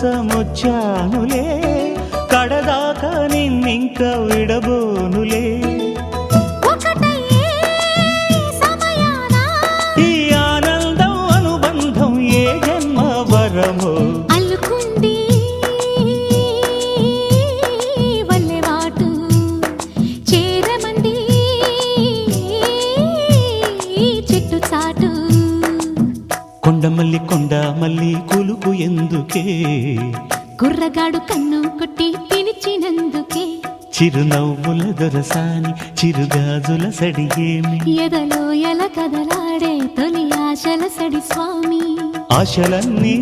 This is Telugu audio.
కోసమొచ్చానులే కడదాకా నిన్నింక విడబోనులే ఈ ఆనందం అనుబంధం ఏ జన్మ వరమో అల్లుకుంది వల్లెవాటు చేరమంది చెట్టు చాటు కొండ మల్లి కులుకు ఎందుకే కుర్రగాడు కన్ను కొట్టి పిలిచినందుకే చిరునవ్వుల దొరసాని చిరుగాజుల సడియేమి ఎదలో ఎల కదలాడే తొలి ఆశల సడి స్వామి ఆశలన్నీ